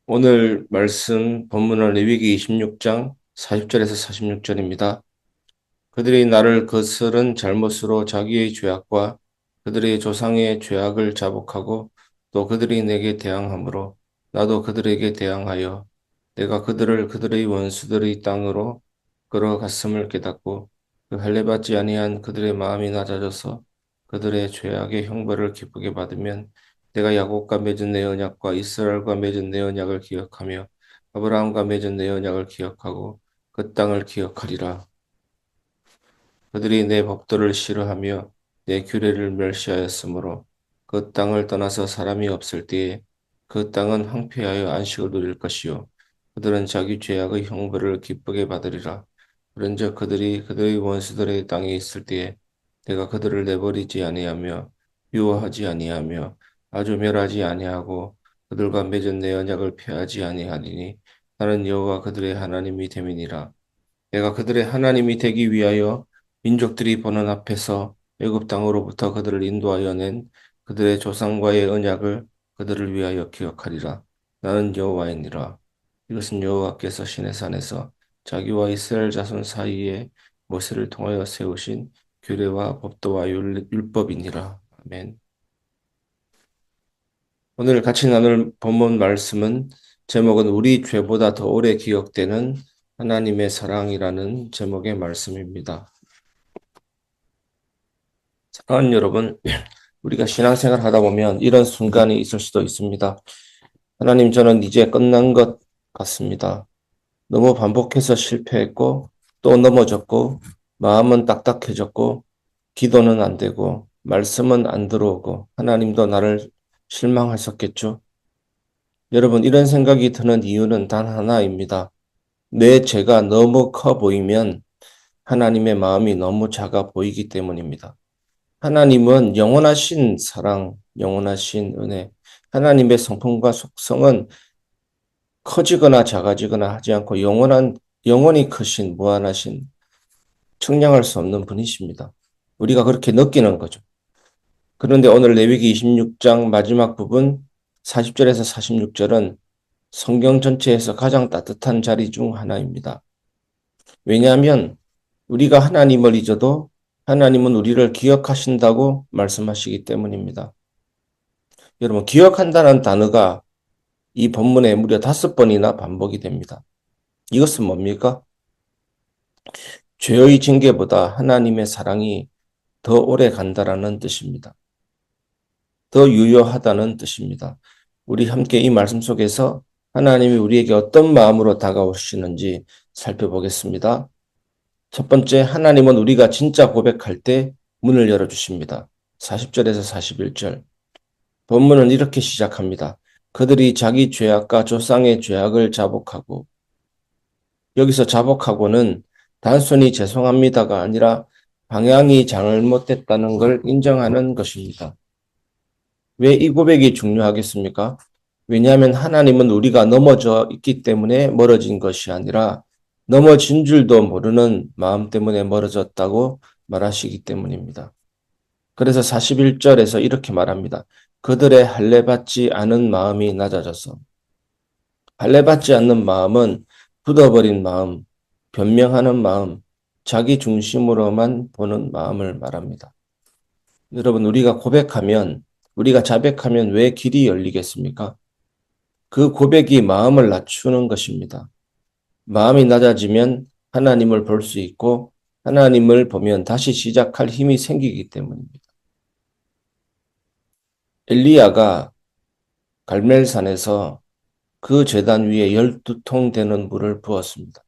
오늘 말씀 본문은 레위기 26장 40절에서 46절입니다. 그들이 나를 거스른 잘못으로 자기의 죄악과 그들의 조상의 죄악을 자복하고 또 그들이 내게 대항함으로 나도 그들에게 대항하여 내가 그들을 그들의 원수들의 땅으로 끌어갔음을 깨닫고 그 할례받지 아니한 그들의 마음이 낮아져서 그들의 죄악의 형벌을 기쁘게 받으면 내가 야곱과 맺은 내 언약과 이스라엘과 맺은 내 언약을 기억하며 아브라함과 맺은 내 언약을 기억하고 그 땅을 기억하리라. 그들이 내 법도를 싫어하며 내 규례를 멸시하였으므로 그 땅을 떠나서 사람이 없을 때에 그 땅은 황폐하여 안식을 누릴 것이요 그들은 자기 죄악의 형벌을 기쁘게 받으리라. 그런즉 그들이 그들의 원수들의 땅에 있을 때에 내가 그들을 내버리지 아니하며 유어하지 아니하며 아주 멸하지 아니하고 그들과 맺은 내 언약을 폐하지 아니하리니 나는 여호와 그들의 하나님이 됨이니라. 내가 그들의 하나님이 되기 위하여 민족들이 보는 앞에서 애굽 땅으로부터 그들을 인도하여 낸 그들의 조상과의 언약을 그들을 위하여 기억하리라. 나는 여호와이니라. 이것은 여호와께서 시내산에서 자기와 이스라엘 자손 사이에 모세를 통하여 세우신 규례와 법도와 율법이니라. 아멘. 오늘 같이 나눌 본문 말씀은 제목은 우리 죄보다 더 오래 기억되는 하나님의 사랑이라는 제목의 말씀입니다. 사랑하는 여러분, 우리가 신앙생활 하다 보면 이런 순간이 있을 수도 있습니다. 하나님, 저는 이제 끝난 것 같습니다. 너무 반복해서 실패했고 또 넘어졌고 마음은 딱딱해졌고 기도는 안 되고 말씀은 안 들어오고 하나님도 나를 실망하셨겠죠. 여러분, 이런 생각이 드는 이유는 단 하나입니다. 내 죄가 너무 커 보이면 하나님의 마음이 너무 작아 보이기 때문입니다. 하나님은 영원하신 사랑, 영원하신 은혜, 하나님의 성품과 속성은 커지거나 작아지거나 하지 않고 영원히 크신, 무한하신, 측량할 수 없는 분이십니다. 우리가 그렇게 느끼는 거죠. 그런데 오늘 레위기 26장 마지막 부분 40절에서 46절은 성경 전체에서 가장 따뜻한 자리 중 하나입니다. 왜냐하면 우리가 하나님을 잊어도 하나님은 우리를 기억하신다고 말씀하시기 때문입니다. 여러분, 기억한다는 단어가 이 본문에 무려 5번이나 반복이 됩니다. 이것은 뭡니까? 죄의 징계보다 하나님의 사랑이 더 오래 간다라는 뜻입니다. 더 유효하다는 뜻입니다. 우리 함께 이 말씀 속에서 하나님이 우리에게 어떤 마음으로 다가오시는지 살펴보겠습니다. 첫 번째, 하나님은 우리가 진짜 고백할 때 문을 열어주십니다. 40절에서 41절. 본문은 이렇게 시작합니다. 그들이 자기 죄악과 조상의 죄악을 자복하고, 여기서 자복하고는 단순히 죄송합니다가 아니라 방향이 잘못됐다는 걸 인정하는 것입니다. 왜 이 고백이 중요하겠습니까? 왜냐하면 하나님은 우리가 넘어져 있기 때문에 멀어진 것이 아니라 넘어진 줄도 모르는 마음 때문에 멀어졌다고 말하시기 때문입니다. 그래서 41절에서 이렇게 말합니다. 그들의 할례받지 않은 마음이 낮아져서. 할례받지 않는 마음은 굳어버린 마음, 변명하는 마음, 자기 중심으로만 보는 마음을 말합니다. 여러분, 우리가 고백하면, 우리가 자백하면 왜 길이 열리겠습니까? 그 고백이 마음을 낮추는 것입니다. 마음이 낮아지면 하나님을 볼 수 있고 하나님을 보면 다시 시작할 힘이 생기기 때문입니다. 엘리야가 갈멜산에서 그 제단 위에 12통 되는 물을 부었습니다.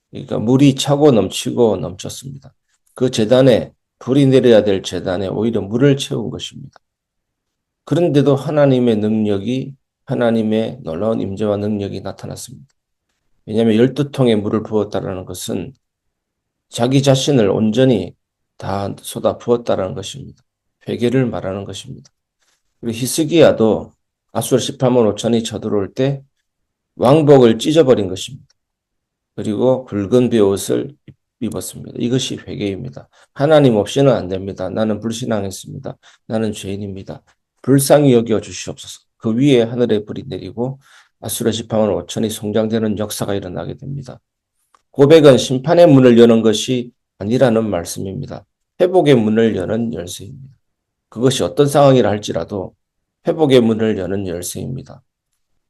그러니까 물이 차고 넘치고 넘쳤습니다. 그 제단에 불이 내려야 될 제단에 오히려 물을 채운 것입니다. 그런데도 하나님의 능력이 하나님의 놀라운 임재와 능력이 나타났습니다. 왜냐하면 12통의 물을 부었다는 것은 자기 자신을 온전히 다 쏟아 부었다는 것입니다. 회개를 말하는 것입니다. 그리고 히스기야도 아수르 18만 5천이 쳐들어올 때 왕복을 찢어버린 것입니다. 그리고 붉은 베옷을 입었습니다. 이것이 회개입니다. 하나님 없이는 안 됩니다. 나는 불신앙했습니다. 나는 죄인입니다. 불쌍히 여겨 주시옵소서. 그 위에 하늘의 불이 내리고 아수라 지팡은 5천이 성장되는 역사가 일어나게 됩니다. 고백은 심판의 문을 여는 것이 아니라는 말씀입니다. 회복의 문을 여는 열쇠입니다. 그것이 어떤 상황이라 할지라도 회복의 문을 여는 열쇠입니다.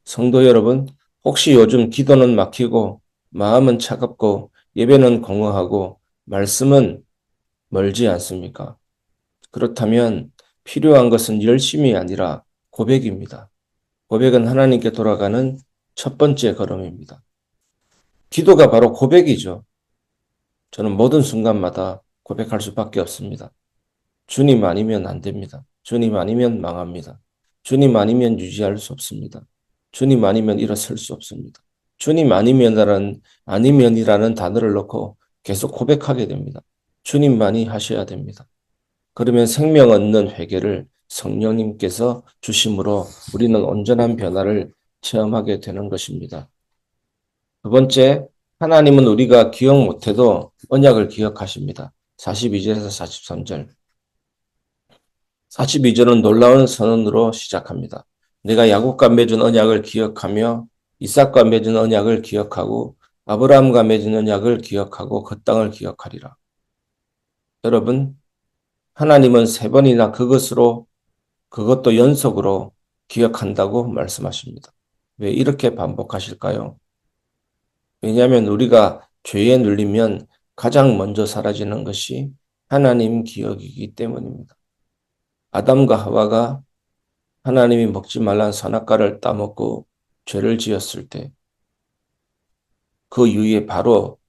성도 여러분, 혹시 요즘 기도는 막히고 마음은 차갑고 예배는 공허하고 말씀은 멀지 않습니까? 그렇다면 필요한 것은 열심이 아니라 고백입니다. 고백은 하나님께 돌아가는 첫 번째 걸음입니다. 기도가 바로 고백이죠. 저는 모든 순간마다 고백할 수밖에 없습니다. 주님 아니면 안 됩니다. 주님 아니면 망합니다. 주님 아니면 유지할 수 없습니다. 주님 아니면 일어설 수 없습니다. 주님 아니면이라는 단어를 넣고 계속 고백하게 됩니다. 주님만이 하셔야 됩니다. 그러면 생명 얻는 회개를 성령님께서 주심으로 우리는 온전한 변화를 체험하게 되는 것입니다. 두 번째, 하나님은 우리가 기억 못해도 언약을 기억하십니다. 42절에서 43절. 42절은 놀라운 선언으로 시작합니다. 내가 야곱과 맺은 언약을 기억하며 이삭과 맺은 언약을 기억하고 아브라함과 맺은 언약을 기억하고 그 땅을 기억하리라. 여러분, 하나님은 세 번이나 그것도 연속으로 기억한다고 말씀하십니다. 왜 이렇게 반복하실까요? 왜냐하면 우리가 죄에 눌리면 가장 먼저 사라지는 것이 하나님 기억이기 때문입니다. 아담과 하와가 하나님이 먹지 말란 선악과를 따먹고 죄를 지었을 때 그 이후에 바로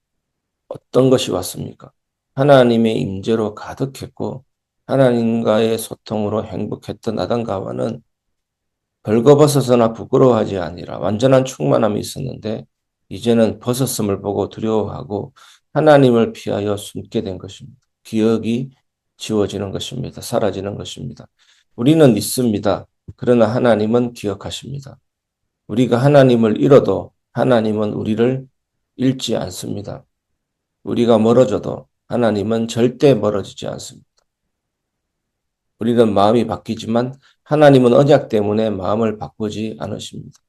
어떤 것이 왔습니까? 하나님의 임재로 가득했고 하나님과의 소통으로 행복했던 아담과 하와는 벌거벗어서나 부끄러워하지 아니라 완전한 충만함이 있었는데 이제는 벗었음을 보고 두려워하고 하나님을 피하여 숨게 된 것입니다. 기억이 지워지는 것입니다. 사라지는 것입니다. 우리는 있습니다. 그러나 하나님은 기억하십니다. 우리가 하나님을 잃어도 하나님은 우리를 잃지 않습니다. 우리가 멀어져도 하나님은 절대 멀어지지 않습니다. 우리는 마음이 바뀌지만 하나님은 언약 때문에 마음을 바꾸지 않으십니다.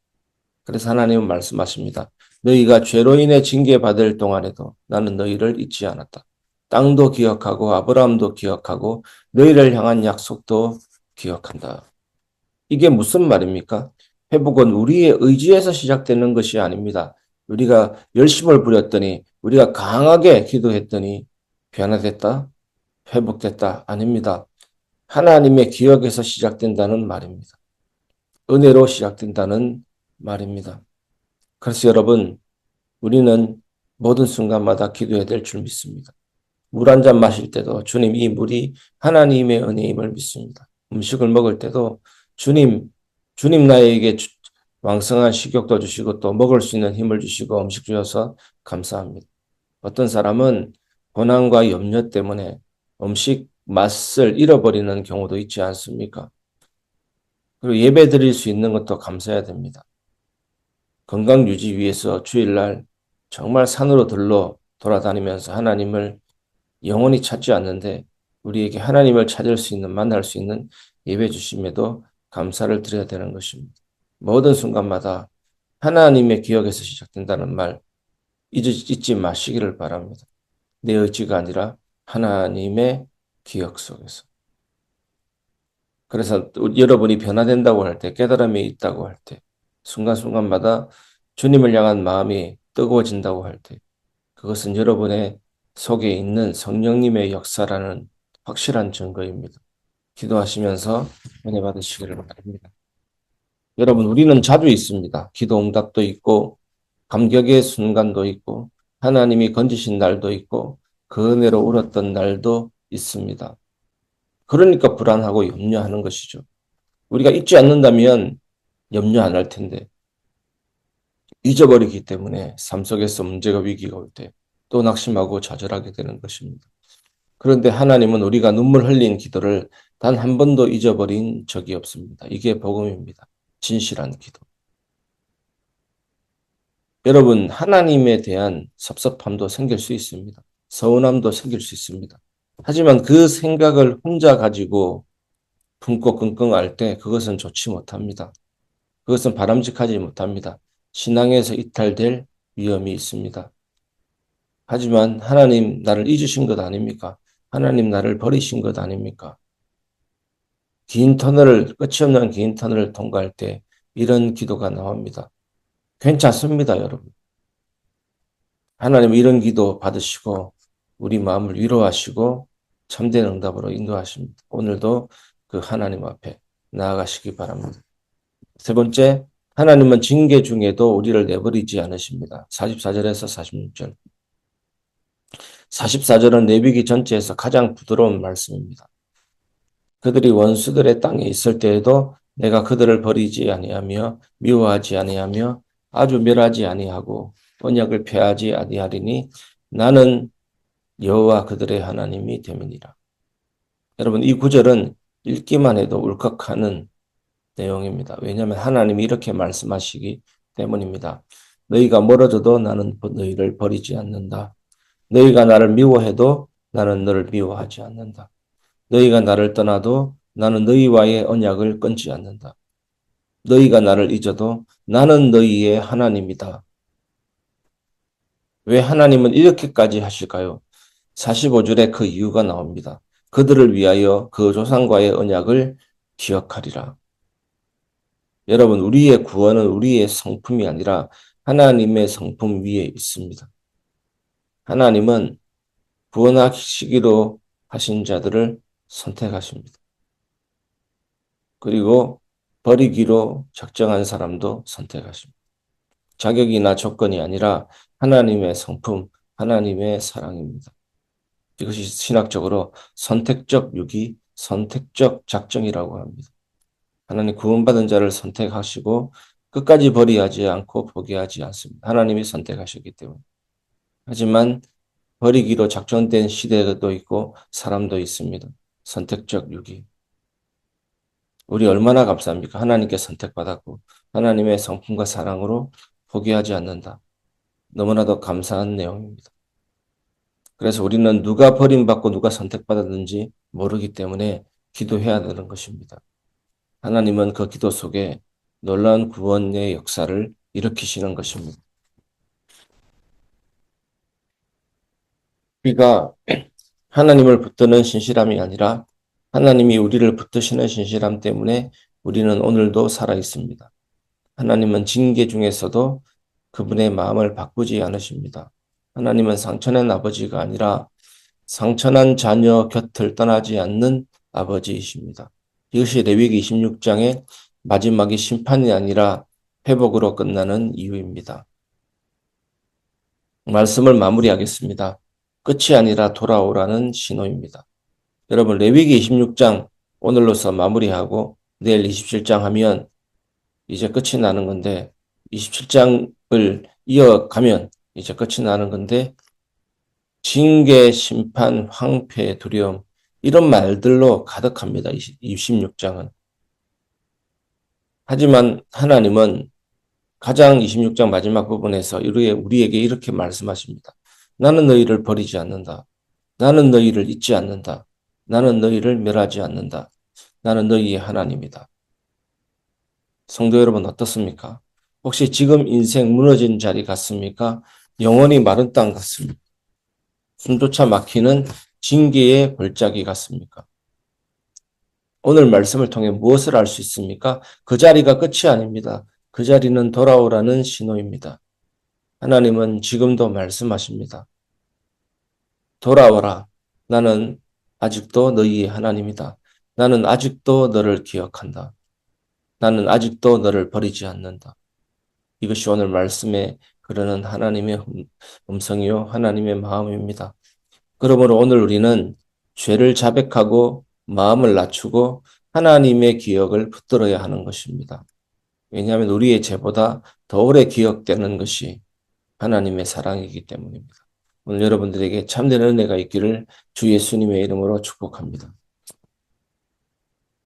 그래서 하나님은 말씀하십니다. 너희가 죄로 인해 징계받을 동안에도 나는 너희를 잊지 않았다. 땅도 기억하고 아브라함도 기억하고 너희를 향한 약속도 기억한다. 이게 무슨 말입니까? 회복은 우리의 의지에서 시작되는 것이 아닙니다. 우리가 열심을 부렸더니 우리가 강하게 기도했더니 변화됐다, 회복됐다 아닙니다. 하나님의 기억에서 시작된다는 말입니다. 은혜로 시작된다는 말입니다. 그래서 여러분, 우리는 모든 순간마다 기도해야 될 줄 믿습니다. 물 한 잔 마실 때도 주님 이 물이 하나님의 은혜임을 믿습니다. 음식을 먹을 때도 주님 나에게 왕성한 식욕도 주시고 또 먹을 수 있는 힘을 주시고 음식 주셔서 감사합니다. 어떤 사람은 고난과 염려 때문에 음식 맛을 잃어버리는 경우도 있지 않습니까? 그리고 예배 드릴 수 있는 것도 감사해야 됩니다. 건강 유지 위해서 주일날 정말 산으로 들러 돌아다니면서 하나님을 영원히 찾지 않는데 우리에게 하나님을 찾을 수 있는, 만날 수 있는 예배 주심에도 감사를 드려야 되는 것입니다. 모든 순간마다 하나님의 기억에서 시작된다는 말 잊지 마시기를 바랍니다. 내 의지가 아니라 하나님의 기억 속에서. 그래서 여러분이 변화된다고 할 때, 깨달음이 있다고 할 때, 순간순간마다 주님을 향한 마음이 뜨거워진다고 할 때, 그것은 여러분의 속에 있는 성령님의 역사라는 확실한 증거입니다. 기도하시면서 은혜 받으시기를 바랍니다. 여러분, 우리는 자주 있습니다. 기도 응답도 있고, 감격의 순간도 있고, 하나님이 건지신 날도 있고, 그 은혜로 울었던 날도 있습니다. 그러니까 불안하고 염려하는 것이죠. 우리가 잊지 않는다면 염려 안 할 텐데, 잊어버리기 때문에 삶 속에서 문제가 위기가 올 때 또 낙심하고 좌절하게 되는 것입니다. 그런데 하나님은 우리가 눈물 흘린 기도를 단 한 번도 잊어버린 적이 없습니다. 이게 복음입니다. 진실한 기도. 여러분, 하나님에 대한 섭섭함도 생길 수 있습니다. 서운함도 생길 수 있습니다. 하지만 그 생각을 혼자 가지고 품고 끙끙 앓 때 그것은 좋지 못합니다. 그것은 바람직하지 못합니다. 신앙에서 이탈될 위험이 있습니다. 하지만 하나님 나를 잊으신 것 아닙니까? 하나님 나를 버리신 것 아닙니까? 끝이 없는 긴 터널을 통과할 때 이런 기도가 나옵니다. 괜찮습니다, 여러분. 하나님 이런 기도 받으시고 우리 마음을 위로하시고 참된 응답으로 인도하십니다. 오늘도 그 하나님 앞에 나아가시기 바랍니다. 세 번째, 하나님은 징계 중에도 우리를 내버리지 않으십니다. 44절에서 46절. 44절은 레위기 전체에서 가장 부드러운 말씀입니다. 그들이 원수들의 땅에 있을 때에도 내가 그들을 버리지 아니하며 미워하지 아니하며 아주 멸하지 아니하고 언약을 폐하지 아니하리니 나는 여호와 그들의 하나님이 됨이니라. 여러분 이 구절은 읽기만 해도 울컥하는 내용입니다. 왜냐하면 하나님이 이렇게 말씀하시기 때문입니다. 너희가 멀어져도 나는 너희를 버리지 않는다. 너희가 나를 미워해도 나는 너를 미워하지 않는다. 너희가 나를 떠나도 나는 너희와의 언약을 끊지 않는다. 너희가 나를 잊어도 나는 너희의 하나님이다. 왜 하나님은 이렇게까지 하실까요? 45절에 그 이유가 나옵니다. 그들을 위하여 그 조상과의 언약을 기억하리라. 여러분, 우리의 구원은 우리의 성품이 아니라 하나님의 성품 위에 있습니다. 하나님은 구원하시기로 하신 자들을 선택하십니다. 그리고 버리기로 작정한 사람도 선택하십니다. 자격이나 조건이 아니라 하나님의 성품, 하나님의 사랑입니다. 이것이 신학적으로 선택적 유기, 선택적 작정이라고 합니다. 하나님 구원받은 자를 선택하시고 끝까지 버리지 않고 포기하지 않습니다. 하나님이 선택하셨기 때문에. 하지만 버리기로 작정된 시대도 있고 사람도 있습니다. 선택적 유기. 우리 얼마나 감사합니까? 하나님께 선택받았고 하나님의 성품과 사랑으로 포기하지 않는다. 너무나도 감사한 내용입니다. 그래서 우리는 누가 버림받고 누가 선택받았는지 모르기 때문에 기도해야 되는 것입니다. 하나님은 그 기도 속에 놀라운 구원의 역사를 일으키시는 것입니다. 우리가 하나님을 붙드는 신실함이 아니라 하나님이 우리를 붙드시는 신실함 때문에 우리는 오늘도 살아 있습니다. 하나님은 징계 중에서도 그분의 마음을 바꾸지 않으십니다. 하나님은 상처낸 아버지가 아니라 상처난 자녀 곁을 떠나지 않는 아버지이십니다. 이것이 레위기 26장의 마지막이 심판이 아니라 회복으로 끝나는 이유입니다. 말씀을 마무리하겠습니다. 끝이 아니라 돌아오라는 신호입니다. 여러분 레위기 26장 오늘로서 마무리하고 내일 27장 하면 이제 끝이 나는 건데 27장을 이어가면 이제 끝이 나는 건데 징계, 심판, 황폐, 두려움 이런 말들로 가득합니다. 26장은. 하지만 하나님은 가장 26장 마지막 부분에서 우리에게 이렇게 말씀하십니다. 나는 너희를 버리지 않는다. 나는 너희를 잊지 않는다. 나는 너희를 멸하지 않는다. 나는 너희의 하나님이다. 성도 여러분 어떻습니까? 혹시 지금 인생 무너진 자리 같습니까? 영원히 마른 땅 같습니까? 숨조차 막히는 징계의 골짜기 같습니까? 오늘 말씀을 통해 무엇을 알 수 있습니까? 그 자리가 끝이 아닙니다. 그 자리는 돌아오라는 신호입니다. 하나님은 지금도 말씀하십니다. 돌아오라. 나는 아직도 너희의 하나님이다. 나는 아직도 너를 기억한다. 나는 아직도 너를 버리지 않는다. 이것이 오늘 말씀에 그러는 하나님의 음성이요 하나님의 마음입니다. 그러므로 오늘 우리는 죄를 자백하고 마음을 낮추고 하나님의 기억을 붙들어야 하는 것입니다. 왜냐하면 우리의 죄보다 더 오래 기억되는 것이 하나님의 사랑이기 때문입니다. 오늘 여러분들에게 참된 은혜가 있기를 주 예수님의 이름으로 축복합니다.